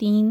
3